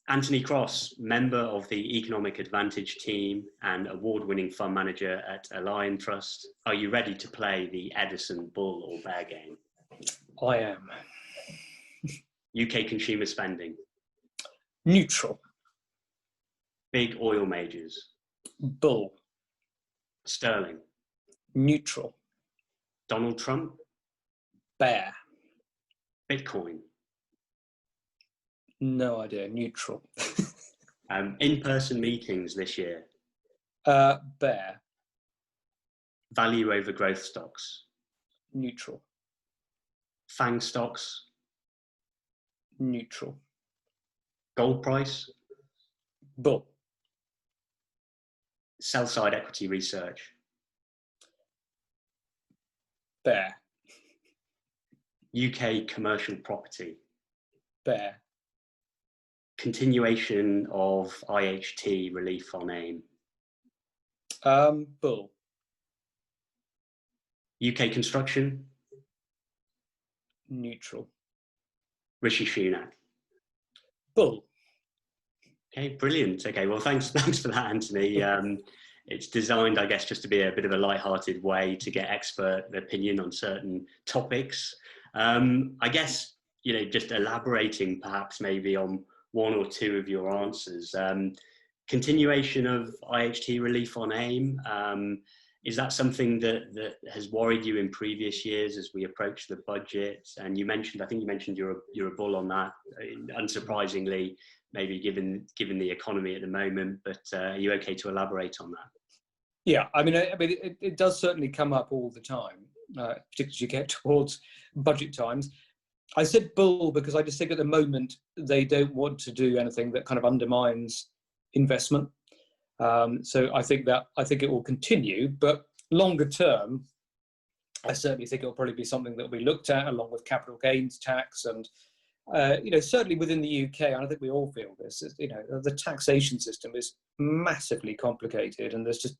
Anthony Cross, member of the Economic Advantage team and award-winning fund manager at Liontrust. Are you ready to play the Edison bull or bear game? I am. UK consumer spending. Neutral. Big oil majors. Bull. Sterling. Neutral. Donald Trump. Bear. Bitcoin. No idea. Neutral. In-person meetings this year. Bear. Value over growth stocks. Neutral. FANG stocks. Neutral. Gold price. Bull. Sell-side equity research. Bear. UK commercial property. Bear. Continuation of IHT relief on AIM. Bull. UK construction. Neutral. Rishi Sunak. Bull. Okay, brilliant. Okay, well, thanks for that, Anthony. It's designed, I guess, just to be a bit of a light-hearted way to get expert opinion on certain topics. I guess, just elaborating perhaps maybe on one or two of your answers. Continuation of IHT relief on AIM. Is that something that has worried you in previous years as we approach the budget? And I think you mentioned you're a bull on that, unsurprisingly, maybe given the economy at the moment, but are you okay to elaborate on that? Yeah, I mean, it does certainly come up all the time, particularly as you get towards budget times. I said bull because I just think at the moment they don't want to do anything that kind of undermines investment. So I think it will continue, but longer term, I certainly think it will probably be something that will be looked at along with capital gains tax and, certainly within the UK, and I think we all feel this, the taxation system is massively complicated and there's just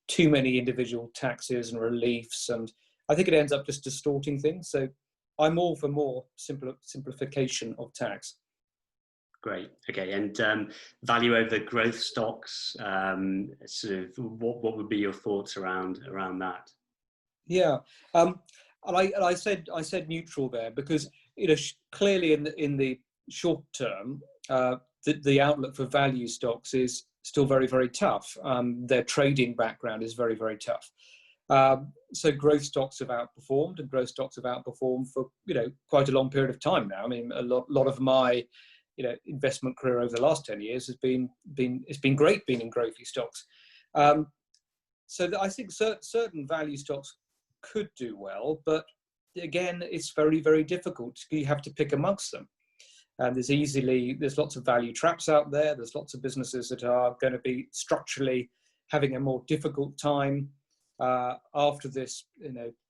too many individual taxes and reliefs, and I think it ends up just distorting things. So I'm all for more simplification of tax. Great. Okay. And value over growth stocks, sort of what would be your thoughts around that? Yeah. And I said neutral there because, clearly in the short term, the outlook for value stocks is still very, very tough. Their trading background is very, very tough. So growth stocks have outperformed, and growth stocks have outperformed for quite a long period of time now. I mean, a lot of my investment career over the last 10 years has been great being in growthy stocks. So I think certain value stocks could do well, but again, it's very, very difficult. You have to pick amongst them. There's lots of value traps out there. There's lots of businesses that are going to be structurally having a more difficult time after this,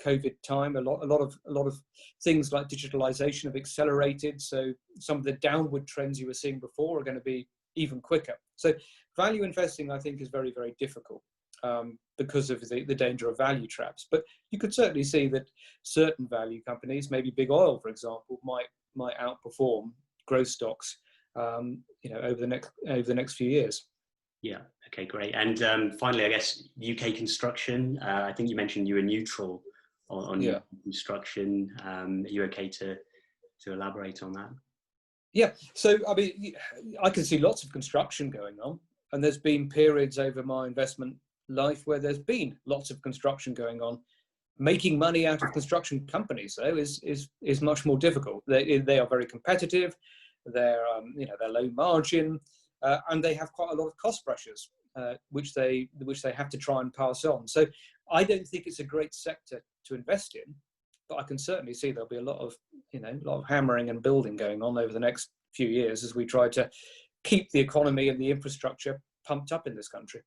COVID time. A lot of things like digitalization have accelerated. So some of the downward trends you were seeing before are going to be even quicker. So value investing, I think, is very, very difficult because of the danger of value traps. But you could certainly see that certain value companies, maybe big oil, for example, might outperform growth stocks, over the next few years. Yeah. Okay. Great. And finally, I guess UK construction. I think you mentioned you were neutral on UK construction. Are you okay to elaborate on that? Yeah. So I mean, I can see lots of construction going on, and there's been periods over my investment life where there's been lots of construction going on. Making money out of construction companies, though, is much more difficult. They are very competitive. They're low margin, and they have quite a lot of cost pressures, which they have to try and pass on. So I don't think it's a great sector to invest in, but I can certainly see there'll be a lot of hammering and building going on over the next few years as we try to keep the economy and the infrastructure pumped up in this country.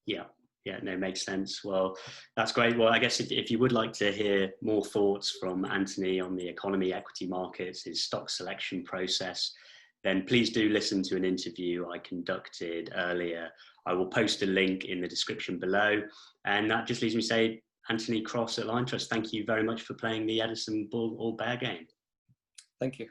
Yeah. Yeah, no, makes sense. Well, that's great. Well, I guess if you would like to hear more thoughts from Anthony on the economy, equity markets, his stock selection process, then please do listen to an interview I conducted earlier. I will post a link in the description below. And that just leaves me to say, Anthony Cross at Liontrust, thank you very much for playing the Edison bull or bear game. Thank you.